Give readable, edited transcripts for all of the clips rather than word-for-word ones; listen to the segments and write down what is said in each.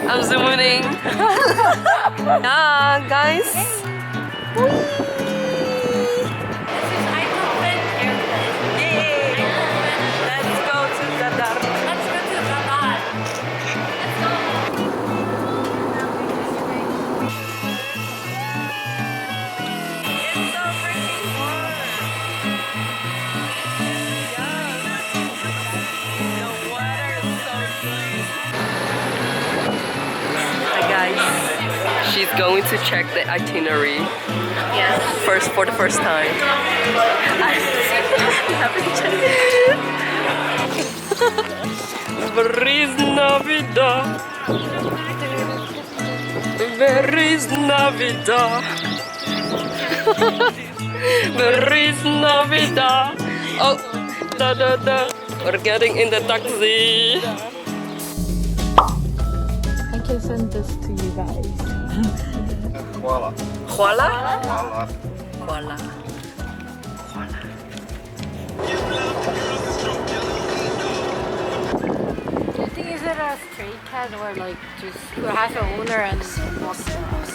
I'm zooming in. Yeah, guys. Yay! Let's go to Zadar. Let's go to Zadar. Let's go. It's so freaking warm. Yeah. The water is so clean. Hi guys. She's going to check the itinerary. Yes. For the first time. Feliz Navidad. Feliz Navidad. Feliz Navidad. Oh, da da da. We're getting in the taxi. I can send this to you guys. Voila. Voila? Voila. Voila. Do you think is it a stray cat or like just who has an owner and walks around?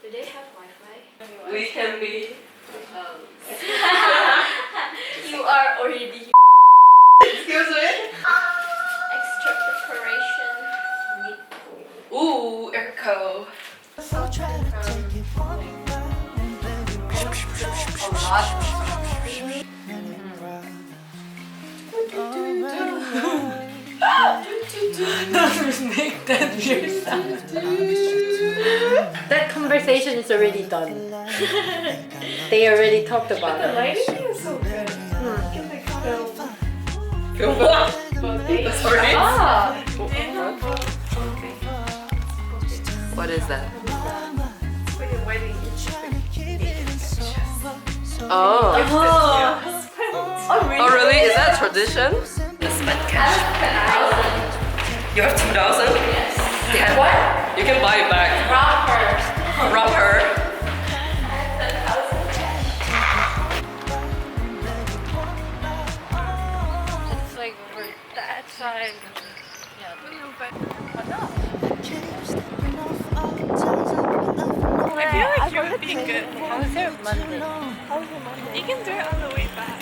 Do they have Wi-Fi? We can be. You are already Excuse me? extra preparation. Ooh, echo. Don't make that weird sound. That conversation is already done. They already talked about it. The lighting is so good. Feel what? Sorry. Ah! What is that? For your wedding. Oh. Oh, really? Oh, really? Is that a tradition? The spend cash. You have 2,000? Yes. Yeah. What? You can buy it back. Robbers. Rob her. It's like over that side. Yeah, I feel like you would be good. How was your Monday? You can do it on the way back.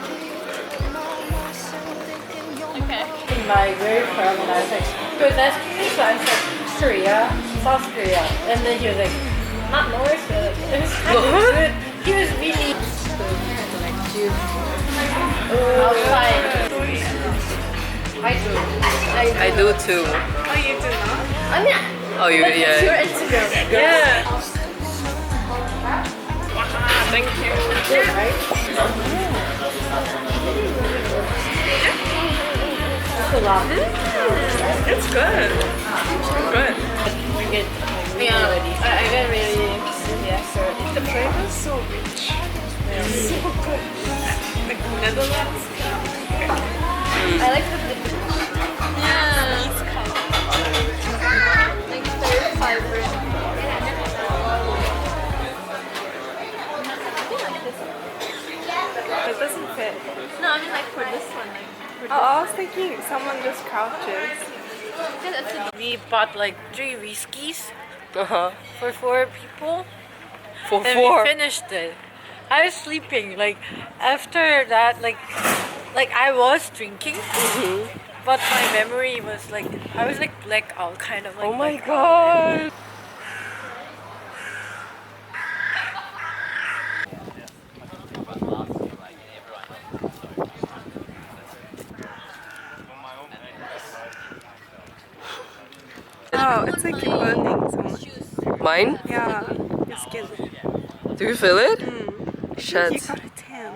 Okay. In my very proud and I was like, because that's so I said Korea, South Korea, and then he was like, not North. It was kind of good. He was really outside. I do too. Oh, you do not? I mean, Oh, you, but it's your yeah. Instagram. Yeah. Thank you. Good, right? That's a lot. It's good. Good. We get I get really extra. The flavor is so rich. So good. Like Netherlands. I like the yeah. Like very vibrant. It doesn't fit. No, I mean like for this one. Like, Oh, I was thinking someone just crouches. We bought like 3 whiskeys Uh-huh. for 4 people. For And 4. we finished it. I was sleeping. Like after that, like I was drinking, but my memory was like I was like blackout, kind of like. Oh my blackout. god. It's like burning so much. Mine? Yeah, your skin. Do you feel it? You Shit. got a tan.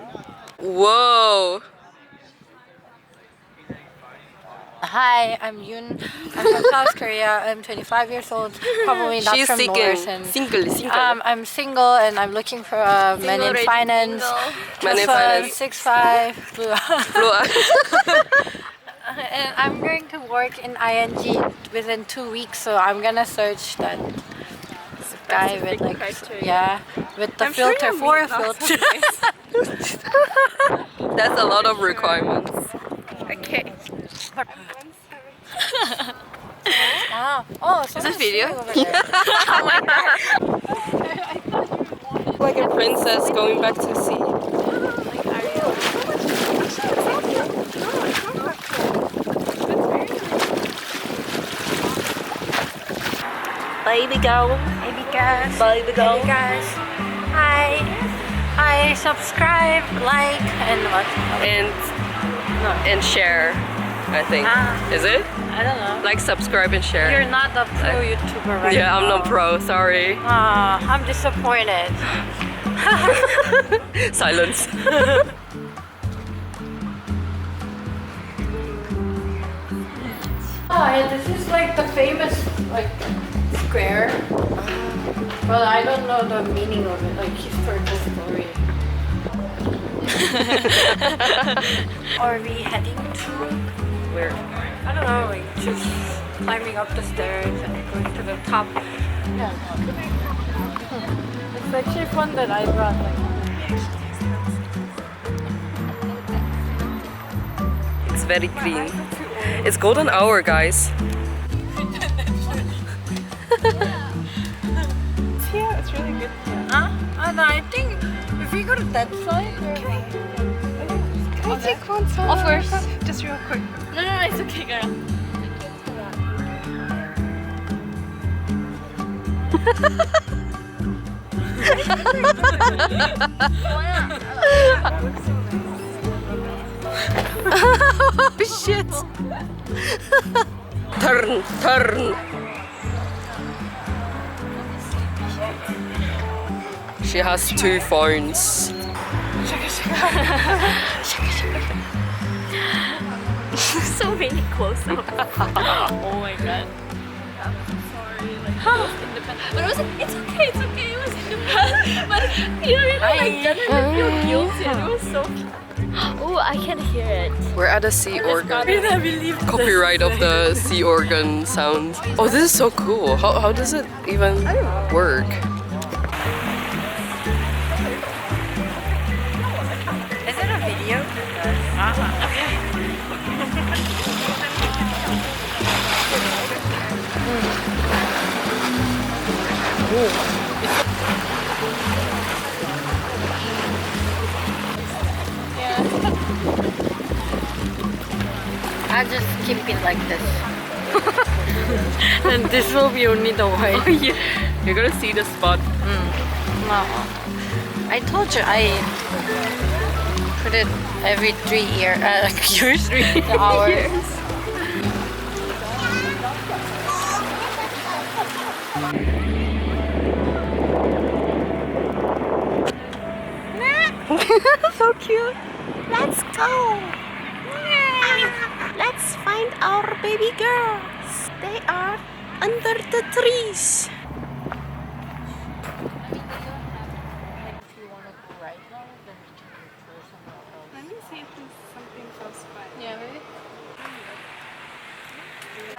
Whoa. Hi, I'm Yoon. I'm from South Korea. I'm 25 years old. Probably not She's from North. single. And, Single. I'm single and I'm looking for a man in finance. Man in finance. 6'5", blue eyes. Blue eye. And I'm going to work in ING within 2 weeks, so I'm gonna search that guy with like with the I'm sure filter you'll for a meet lots of filter. That's a lot of requirements. Okay. Oh, Is this video? over there. Like a princess going back to sea. Baby girl. Baby guys. Baby girl. Baby guys. Hi, subscribe, like, and what? And share, I think. Is it? I don't know. Like, subscribe and share. You're not a pro YouTuber right Yeah, now. I'm not pro, sorry. I'm disappointed. Silence. This is like the famous like square, but I don't know the meaning of it, like historical story. Are we heading to? Where? I don't know, like just climbing up the stairs and going to the top. Yeah. It's actually fun that I brought It's very green. It's golden hour, guys. Yeah, it's really good. And I think if we go to that side, Can I take one song? Of course. Just real quick. No, it's okay, girl. Oh shit! Turn. She has 2 phones. So many close-ups. Oh my god. Sorry, like it was independent. But it was it's okay, it was independent. But you know, like that made me feel guilty and it was so oh, I can hear it. We're at a sea organ. I can't believe Copyright of the sea organ sound. Oh, this is so cool. How does it even work? is it a video? I'll just keep it like this. And this will be only the way. Oh, yeah. You're gonna see the spot. No. I told you I put it every 3 years, 3 hours. So cute. Let's go! Let's find our baby girls. They are under the trees. Let me see if there's something close by. Yeah, maybe.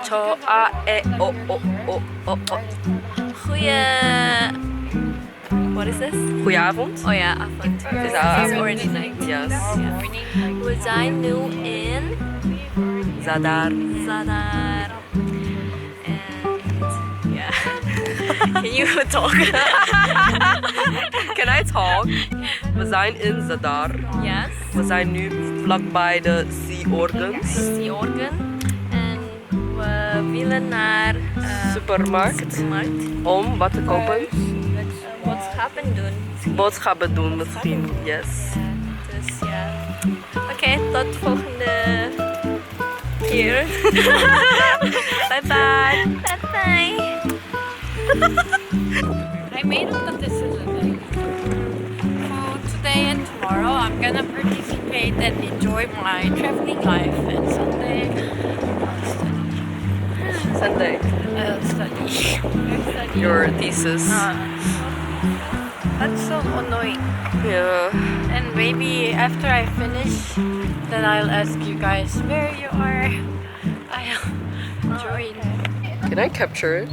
저, 아, 에, 오, 오, 오, 오, 오. What is this? Goedenavond. Oh yeah, Afont. It's It's already night. Yes. Was I new in Zadar. Zadar? And yeah. Can you talk? Can I talk? We zijn in Zadar. Yes. We zijn nu vlakbij de sea organs. Sea organ. En we willen naar Supermarkt. Om wat te kopen? boodschappen doen. Boodschappen doen misschien. Yes. Dus ja. Oké, tot volgende keer. Bye bye. Bye bye. I made up the decision. So today and tomorrow I'm gonna participate and enjoy my traveling life, and Sunday Sunday. I'll study. Your thesis. That's so annoying. Yeah. And maybe after I finish, then I'll ask you guys where you are. I'll join. Can I capture it?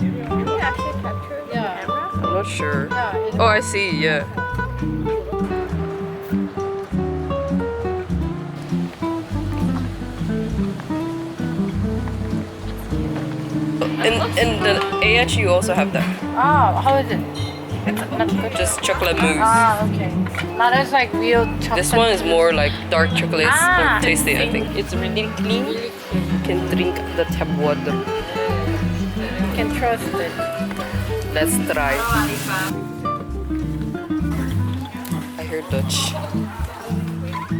Yeah. I'm not sure. Yeah. Oh, I see. Yeah. In the AH you also have that. Ah, how is it? It's not good. Just chocolate mousse. Ah, okay. Not as like real chocolate. This one is more like dark chocolate. It's Ah. more tasty, I think. It's really clean. You can drink the tap water. You can trust it. Let's try. I hear Dutch.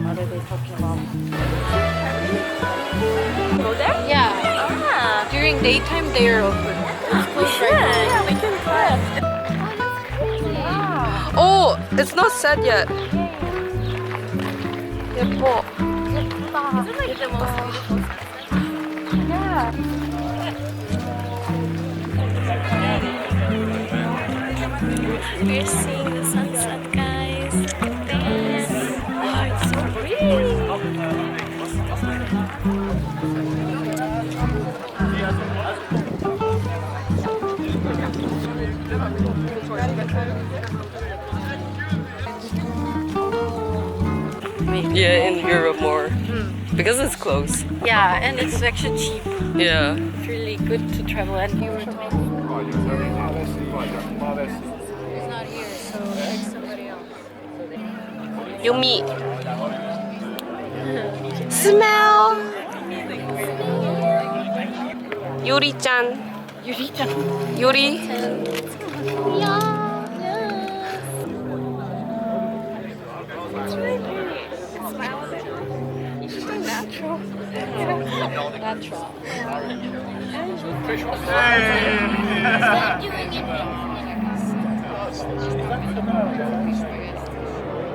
What are they talking about? Go there? Yeah. Ah. During daytime they are open. It's closed right now. Yeah, we can try. Oh, it's not set yet. 예뻐. Is it like the most beautiful sunset? We're seeing the sunset, guys. Oh, it's so pretty. Yeah, in Europe more. Because it's close. Yeah, and it's actually cheap. Yeah. It's really good to travel. And you were talking. He's not here, so like somebody else. Yummy. Smell. 요리-chan. 유리장. 요리. Natural.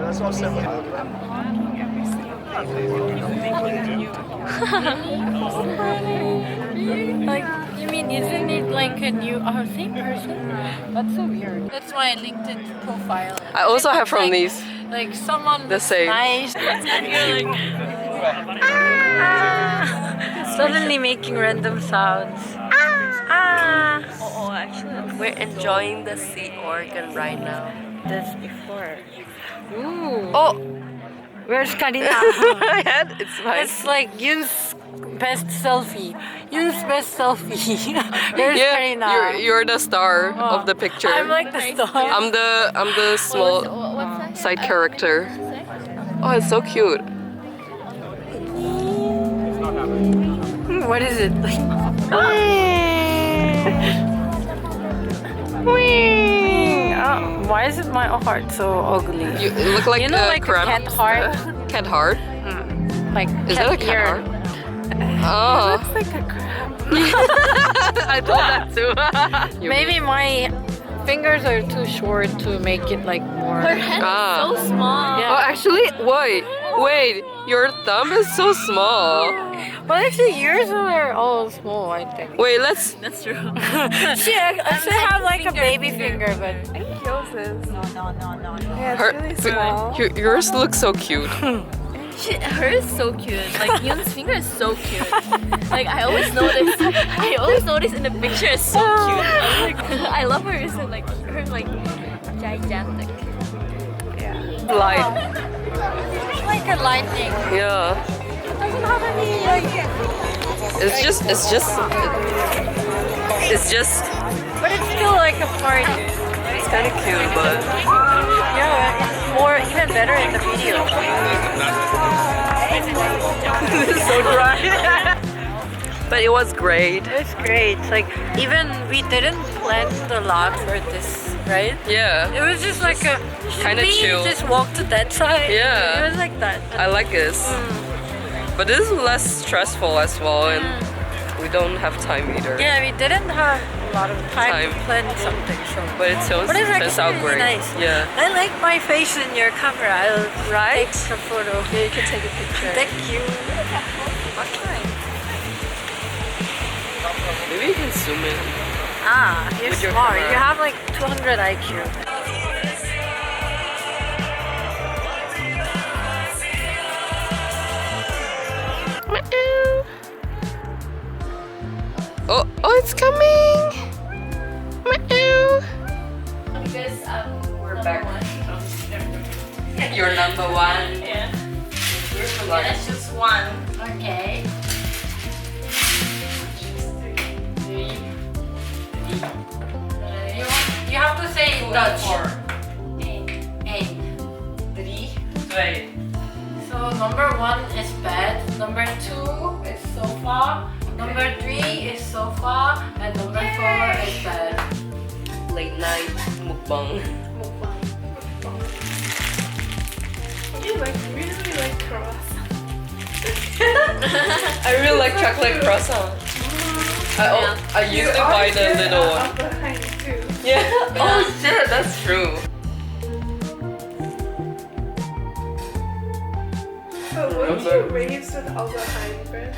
That's all separate. Like, you mean, isn't it like a new, same person? That's so weird. That's my LinkedIn profile. I also have from Like- these. Like someone The same. nice. You're like, suddenly making random sounds. Oh, actually, we're enjoying the sea organ right now. This before. Oh, Where's Karina? my head. It's fine. It's like Yun's best selfie. Yun's best selfie. Where's Yeah, Karina? you're the star of the picture. I'm like the star. I'm the small side character. Oh, it's so cute. What is it? Why is it my heart so ugly? You look like You know, a like a crab. cat heart? Cat heart? Like Is that a cat ear. heart? Oh, Looks like a crab. I thought that too. Maybe my fingers are too short to make it like more. Her head Ah. is so small. Yeah. Oh, actually, wait. Your thumb is so small. Well, actually, yours are all small, I think. Wait, let's. That's true. She actually have like a baby finger, but Yours looks so cute. Her is so cute. Like Yoon's finger is so cute. Like I always notice in the picture it's so cute. I love her. Is like her like gigantic. Light. it's like a lightning. Yeah. Doesn't have any like. It's just. But it's still like a party. It's kind of cute, but. Yeah, it's more even better in the video. This is so dry. But it was great. It's great. Like even we didn't plan the lot for this, right? Yeah. It was just like a Kinda we chill. just walk to that side. Yeah. It was like that. I like this. But this is less stressful as well, and we don't have time either. Yeah, we didn't have a lot of time to Time. plan something, so. But it turns But it's out actually great. really nice. Yeah. I like my face in your camera. I'll Right? take a photo. Yeah, you can take a picture. Thank you. Maybe you can zoom in. Ah, you're With your smart. camera. You have like 200 IQ. Oh, it's coming! Because We're back. You're number one. yeah. Where's the light? That's just one. Okay. You have to say in Dutch. Eight. Wait. So number 1 is bed, number 2 is sofa, number 3 is sofa, and number 4 is bed. Late night mukbang. You really like croissant. I really like chocolate croissant. I usually buy the little one. Behind too. Yeah. Oh shit, that's true. But weren't you raised with Albert Heijn bread?